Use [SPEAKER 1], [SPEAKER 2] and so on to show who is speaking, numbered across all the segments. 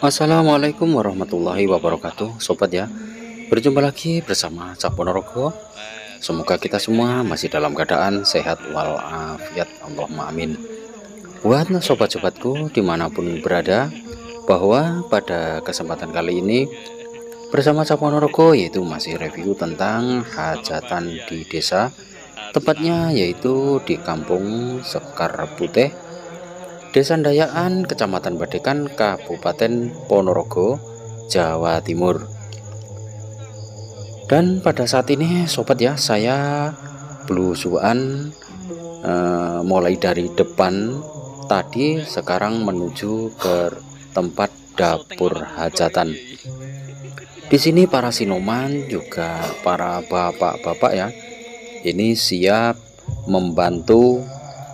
[SPEAKER 1] Assalamualaikum warahmatullahi wabarakatuh, sobat ya. Berjumpa lagi bersama Cak Ponorogo. Semoga kita semua masih dalam keadaan sehat walafiat, Allahumma amin. Buat sobat-sobatku dimanapun berada, bahwa pada kesempatan kali ini bersama Cak Ponorogo yaitu masih review tentang hajatan di desa, tepatnya yaitu di Kampung Sekar Putih, Desa Ndayaan, Kecamatan Badekan, Kabupaten Ponorogo, Jawa Timur. Dan pada saat ini sobat ya, saya belusuan mulai dari depan tadi, sekarang menuju ke tempat dapur hajatan. Di sini para sinoman juga para bapak-bapak ya, ini siap membantu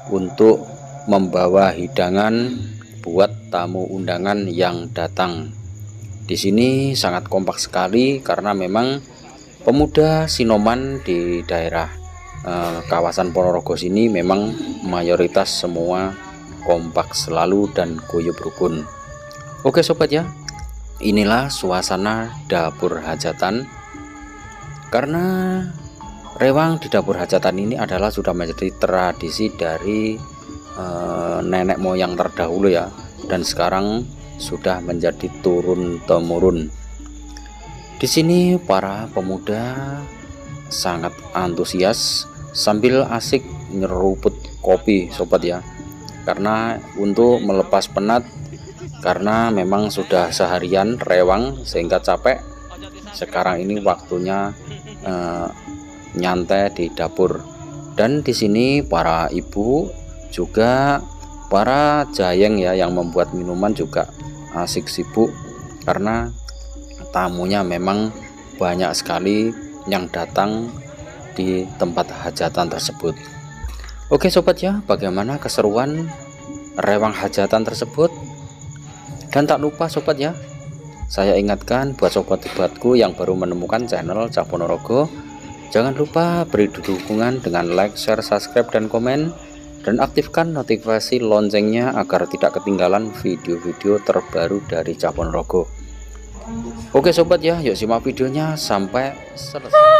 [SPEAKER 1] untuk membawa hidangan buat tamu undangan yang datang. Di sini sangat kompak sekali karena memang pemuda sinoman di daerah kawasan Ponorogo sini memang mayoritas semua kompak selalu dan guyub rukun. Oke sobat ya, inilah suasana dapur hajatan. Karena rewang di dapur hajatan ini adalah sudah menjadi tradisi dari nenek moyang terdahulu ya, dan sekarang sudah menjadi turun temurun. Di sini para pemuda sangat antusias sambil asik nyeruput kopi sobat ya, karena untuk melepas penat, karena memang sudah seharian rewang sehingga capek. Sekarang ini waktunya nyantai di dapur. Dan di sini para ibu juga para jayeng ya yang membuat minuman juga asik sibuk karena tamunya memang banyak sekali yang datang di tempat hajatan tersebut. Oke sobat ya, bagaimana keseruan rewang hajatan tersebut? Dan tak lupa sobat ya, saya ingatkan buat sobat-sobatku yang baru menemukan channel Cak Ponorogo, jangan lupa beri dukungan dengan like, share, subscribe, dan komen, dan aktifkan notifikasi loncengnya agar tidak ketinggalan video-video terbaru dari Cak Ponorogo. Oke sobat ya, yuk simak videonya sampai selesai.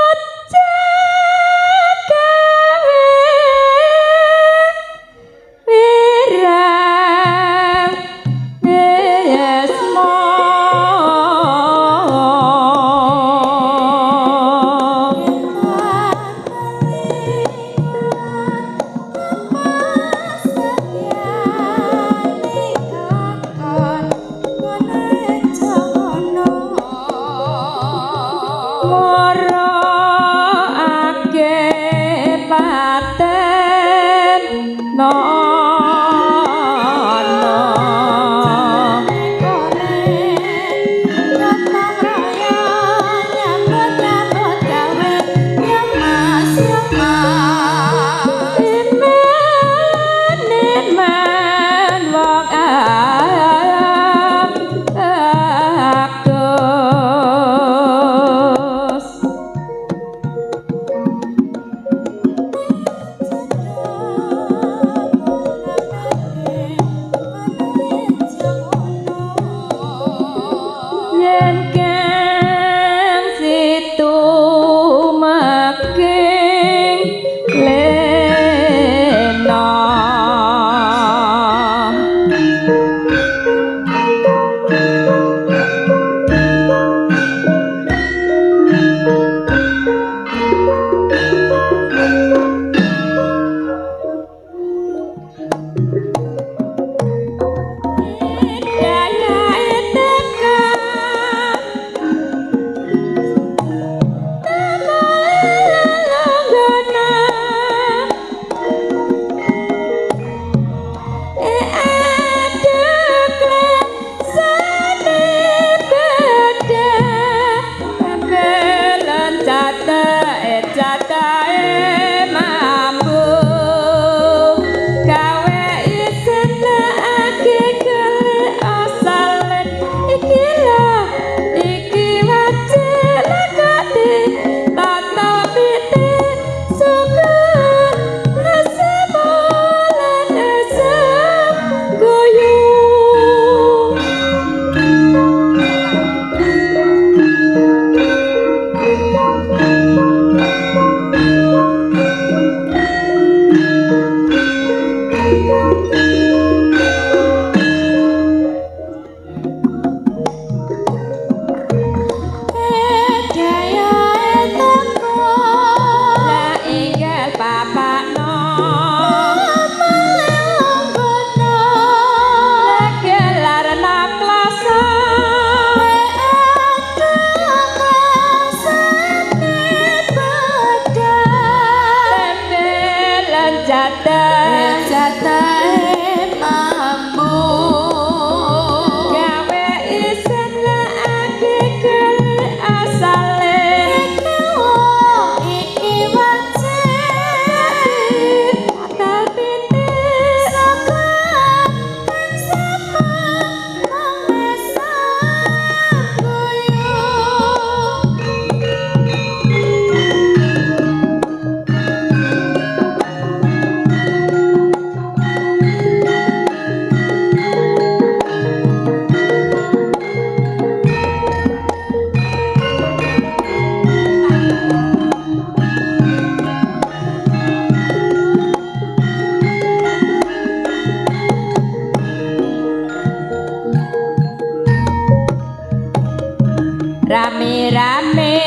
[SPEAKER 2] rame-rame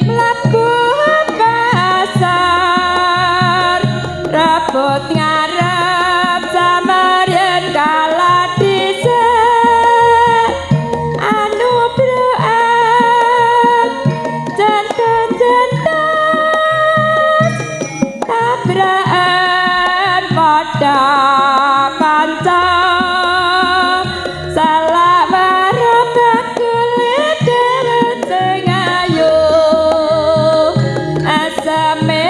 [SPEAKER 2] mlebu pasar rebut ngarep samaryan kala dhisik anu bruan jantan-jantan tabrakan padha kanca salah warabak kulit dewet sing ayu asame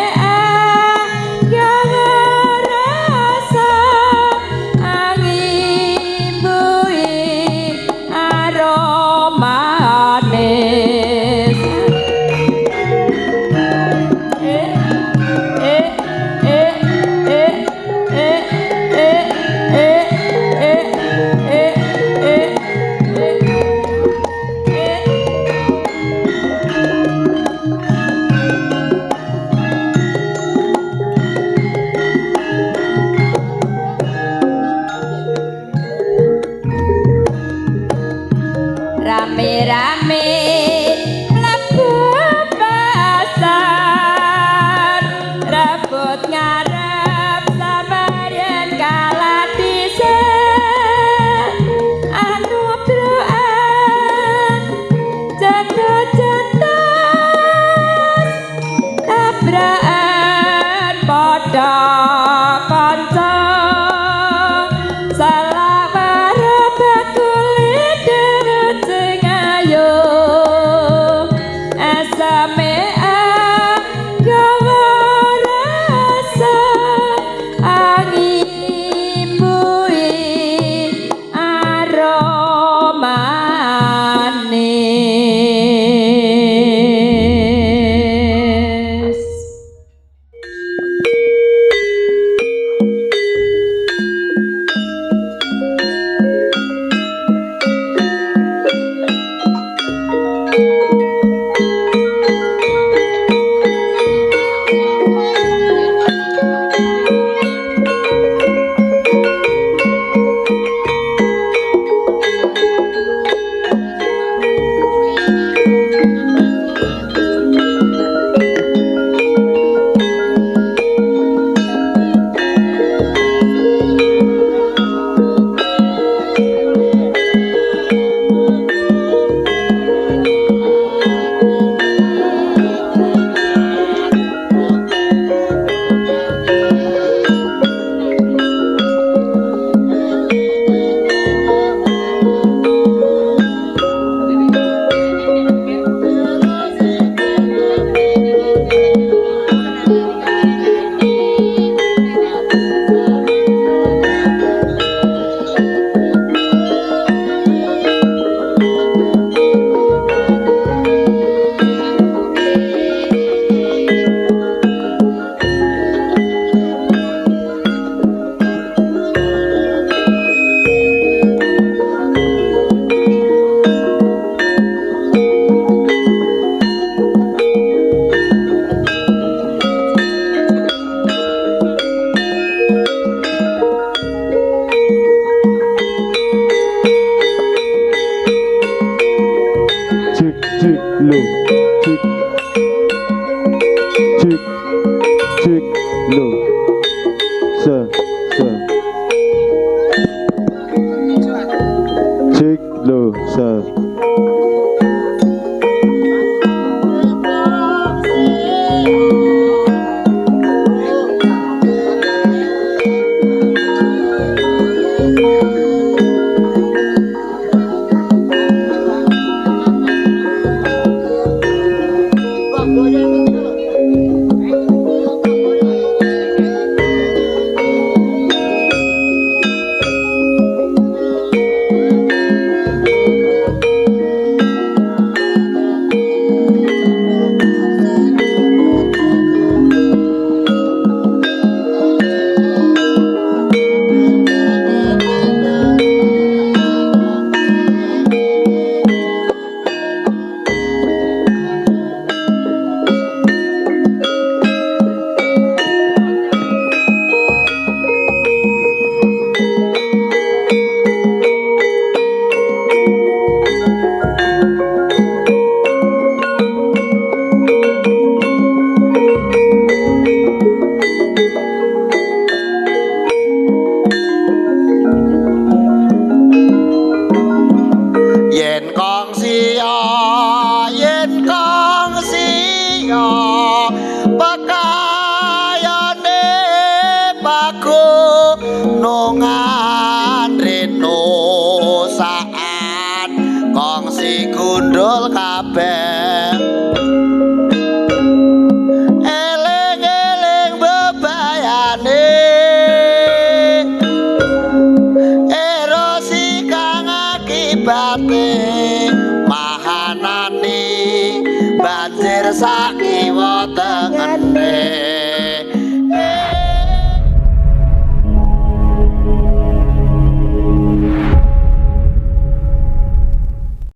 [SPEAKER 2] ya rasa angin bui aromanis rame-rame mlebu pasar rebut ngarep samaryan kala dhisik anu bruan jantan-jantan tabrakan padha kanca salah warabak kulit dewet sing ayu asame gawa rasa angin bui aromanis.
[SPEAKER 3] yen kong sia pakayane pagunungan reno saat kongsi gundul kabeh eling-eling bebayane erosi kang akibate mahanani banjir sakiwa tengene